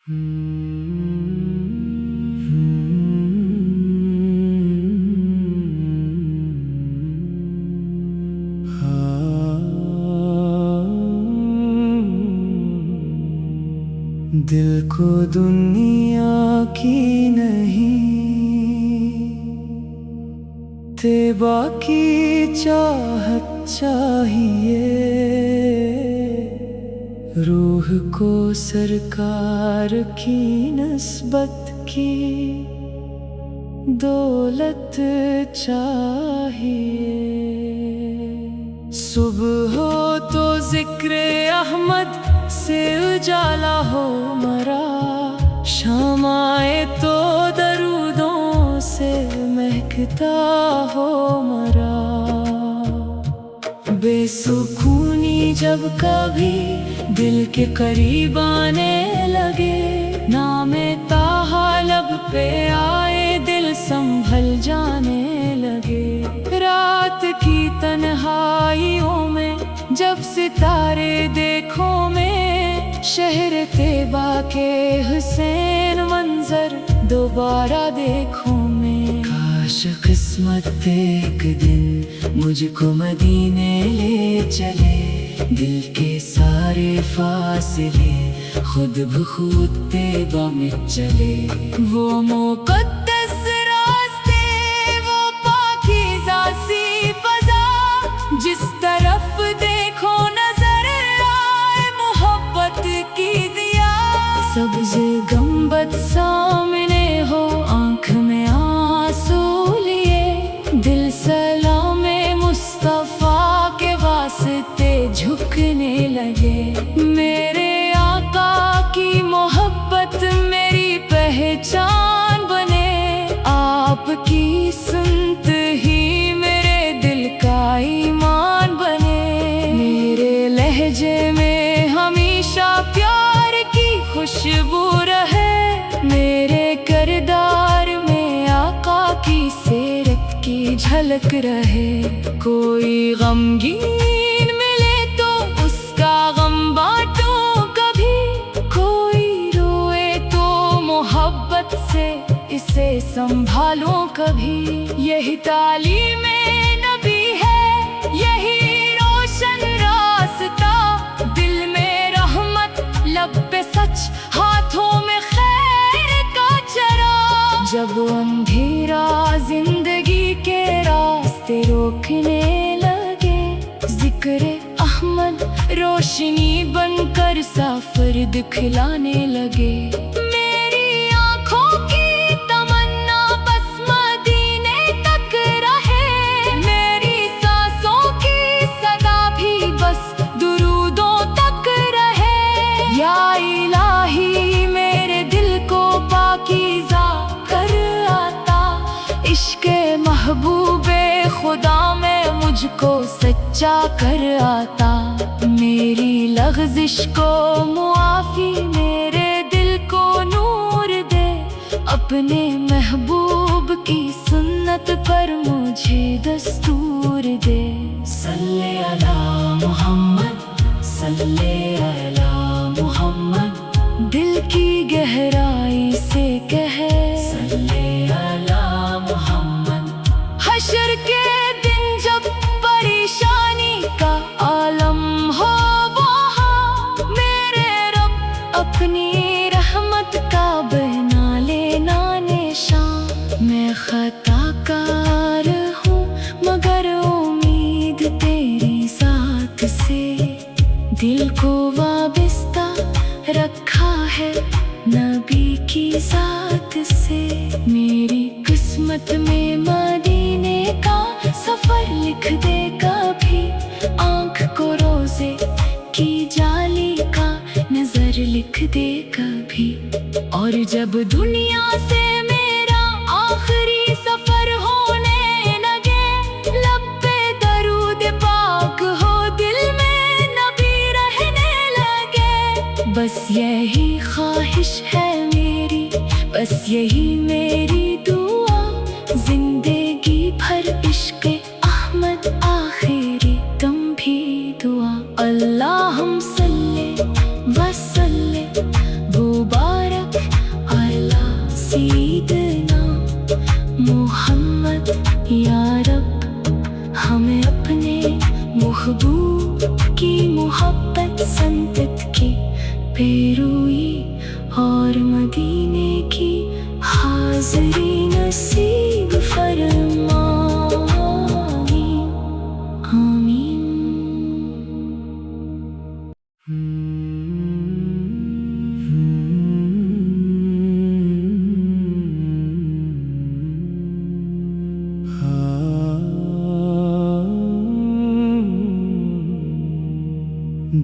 دل کو دنیا کی نہیں طیبہ کی چاہت چاہیے، روح کو سرکار کی نسبت کی دولت چاہیے۔ صبح ہو تو ذکر احمد سے اجالا ہو مرا، شام آئے تو درودوں سے مہکتا ہو مرا۔ بے سکونی جب کبھی دل کے قریب آنے لگے، نام طٰہٰ لب پہ آئے دل سنبھل جانے لگے۔ رات کی تنہائیوں میں جب ستارے دیکھو میں، شہر طیبہ کے حسین منظر دوبارہ دیکھوں میں۔ کاش قسمت ایک دن مجھ کو مدینے لے چلے، دل کے سارے فاصلے خود بخود طیبہ میں چلے۔ وہ مقدس راستے، وہ پاکیزہ سی فضا، جس طرف دیکھو نظر آئے محبت کی دیا۔ سبز گنبد سامنے ہو، آنکھ میں آنسو لیے، دل سلام مصطفیٰ کے واسطے جھکنے لگے۔ میرے آقا کی محبت میری پہچان بنے، آپ کی سنت ہی میرے دل کا ایمان بنے۔ میرے لہجے میں ہمیشہ پیار کی خوشبو رہے، میرے کردار میں آقا کی سیرت کی جھلک رہے۔ کوئی غمگین ملے تو اس کا غم بانٹوں کبھی، کوئی روئے تو محبت سے اسے سنبھالوں کبھی۔ یہی تعلیم نبی ہے، یہی روشن راستہ، دل میں رحمت لب پہ سچ، ہاتھوں میں خیر کا چراغ۔ جب اندھیرا زندگی کے راستے روکنے لگے، ذکر احمد روشنی بن کر سفر دکھلانے لگے۔ میری آنکھوں کی تمنا بس مدینے تک رہے، میری سانسوں کی صدا بھی بس درودوں تک رہے۔ یا الہی میرے دل کو پاکیزہ کر عطا، عشق محبوب خدا میں مجھ کو سچا کر آتا۔ میری لغزش کو معافی، میرے دل کو نور دے، اپنے محبوب کی سنت پر مجھے دستور دے۔ صلی علی محمد، صلی علی محمد، دل کی گہرائی سے کہے صلی علی محمد۔ حشر کے دن جب پریشانی کا عالم ہو وہاں، میرے رب اپنی رحمت کا بنا لینا نشان۔ میں خطا کار ہوں مگر امید تیری ذات سے، دل کو وابستہ رکھا ہے نبی کی ذات سے۔ میری قسمت میں مدینے کا سفر لکھ دے کبھی، آنکھ کو روزے کی جالی کا نظر لکھ دے کبھی۔ اور جب دنیا سے میرا آخری سفر ہونے لگے، لب پہ درود پاک ہو، دل میں نبی رہنے لگے۔ بس یہی خواہش ہے میری، بس یہی میری دعا، زندگی بھر عشق احمد آخری دم بھی دعا۔ اللہم صلی وسلم مبارک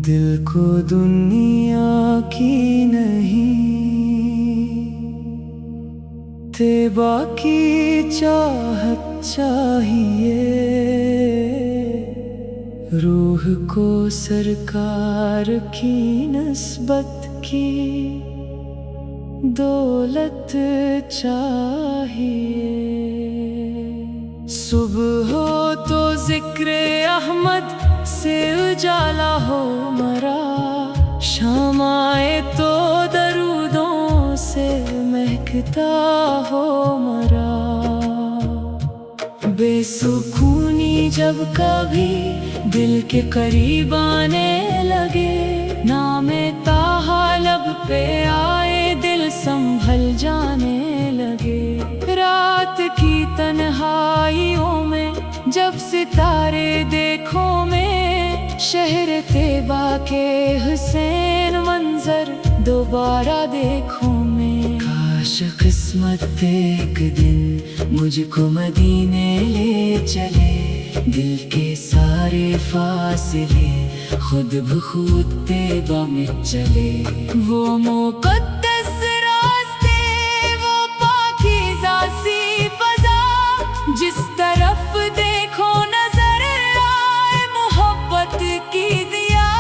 دل کو دنیا کی نہیں طیبہ کی چاہت چاہیے، روح کو سرکار کی نسبت کی دولت چاہیے۔ صبح ہو تو ذکر احمد سے اجالا ہو مرا، شام آئے تو درودوں سے مہکتا ہو مرا۔ بے سکونی جب کبھی دل کے قریب آنے لگے، نام طٰہٰ لب پہ آئے دل سنبھل جانے لگے۔ رات کی تنہائیوں میں جب ستارے دیکھوں میں، شہر طیبہ کے حسین منظر دوبارہ دیکھوں میں۔ کاش قسمت ایک دن مجھ کو مدینے لے چلے، دل کے سارے فاصلے خود بخود طیبہ میں چلے۔ وہ مقدس راستے، وہ پاکیزہ سی فضا، جس طرف دیکھو نظر آئے محبت کی دیا۔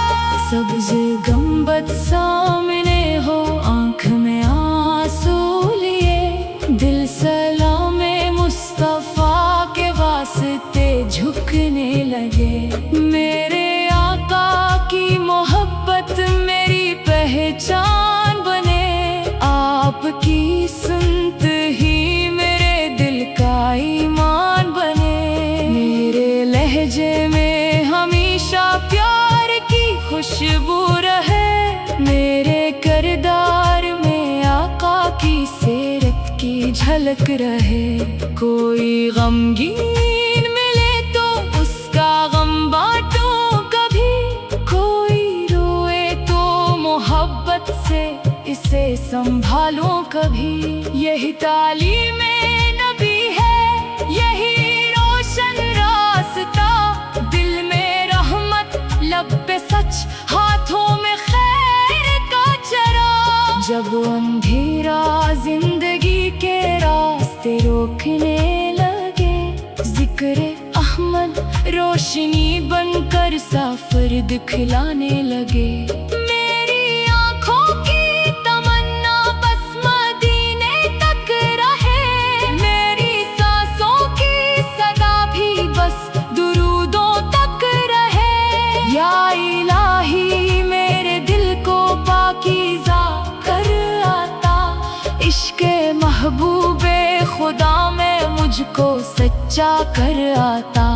سبز گنبد سامنے ہو، آنکھ میں آنسو لیے، دل سلام مصطفیٰ کے واسطے جھکنے لگے۔ میرے آقا کی محبت میری پہچان بنے، آپ کی سنت ہی میرے دل کا ایمان بنے۔ میرے لہجے میں ہمیشہ پیار کی خوشبو رہے، میرے کردار میں آقا کی سیرت کی جھلک رہے۔ کوئی غمگین ملے تو اس کا غم بانٹوں کبھی، کوئی روئے تو محبت سے اسے سنبھالوں کبھی۔ یہی تعلیم نبی ہے، یہی روشن راستہ، دل میں رحمت لب پہ سچ، ہاتھوں میں خیر کا چراغ۔ جب اندھیرا زندگی کے راستے روکنے لگے، ذکر احمد روشنی بن کر سفر دکھلانے لگے۔ میری آنکھوں کی تمنا بس مدینے تک رہے، میری سانسوں کی صدا بھی بس درودوں تک رہے۔ یا الہی میرے دل کو پاکیزہ کر عطا، عشق محبوب خدا میں مجھ کو سچا کر آتا۔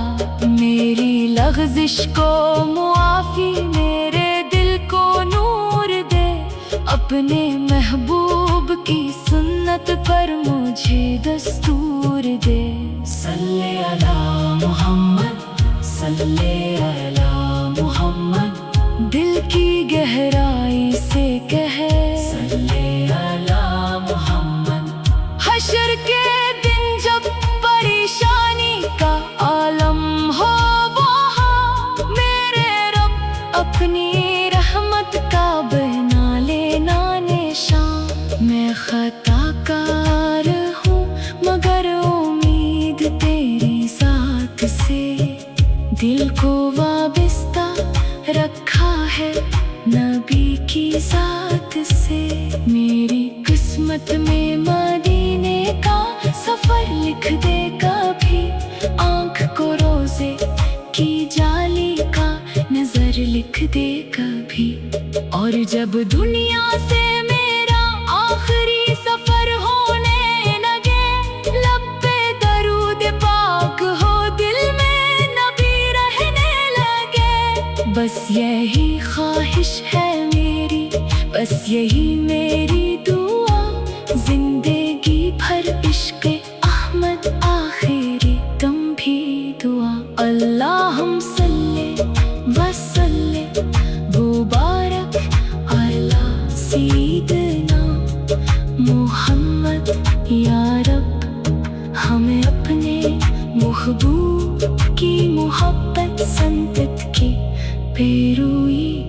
میری لغزش کو معافی، میرے دل کو نور دے، اپنے محبوب کی سنت پر مجھے دستور دے۔ صلی علی محمد، صلی علی محمد، دل کی گہرائی سے کہے صلی علی محمد۔ حشر کے دن جب پریشانی کا عالم ہو وہاں، میرے رب اپنی رحمت کا بنا لینا نشان۔ میں خطا کار ہوں مگر امید تیری ذات سے، دل کو وابستہ رکھا ہے نبی کی ذات سے۔ میری قسمت میں مدینے کا سفر لکھ دے کبھی، آنکھ کو روزے کی جالی کا نظر لکھ دے کبھی۔ اور جب دنیا سے میرا آخری سفر ہونے لگے، لب پہ درود پاک ہو، دل میں نبی رہنے لگے۔ بس یہی خواہش ہے میری، بس یہی میری دعا، زندگی بھر عشق احمد آخری دم بھی دعا۔ اللہم صلی وسلم مبارک علی سیدنا محمد۔ یا رب ہمیں اپنے محبوب کی محبت سنتت کی پیروی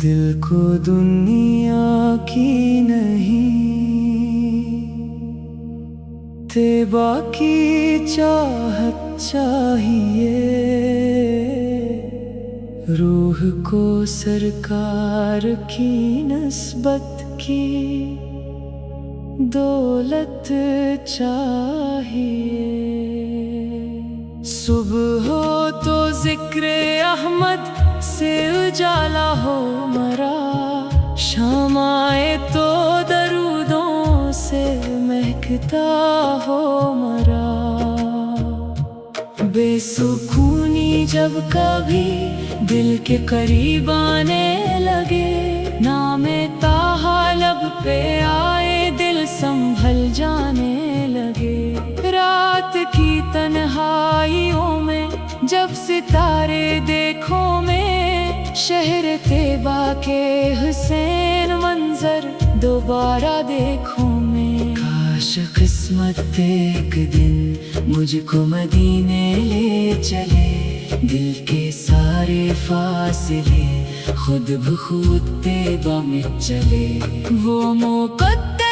دل کو دنیا کی نہیں طیبہ کی چاہت چاہیے، روح کو سرکار کی نسبت کی دولت چاہیے۔ صبح ہو تو ذکر احمد سے اجالا ہو مرا، شام آئے تو درودوں سے مہکتا ہو مرا۔ بے سکونی جب کبھی دل کے قریب آنے لگے، نام طٰہٰ لب پہ آئے دل سنبھل جانے لگے۔ رات کی تنہائیوں میں جب ستارے دیکھوں میں، شہر طیبہ کے حسین منظر دوبارہ دیکھوں میں۔ کاش قسمت ایک دن مجھ کو مدینے لے چلے، دل کے سارے فاصلے خود بخود طیبہ میں چلے۔ وہ مقدس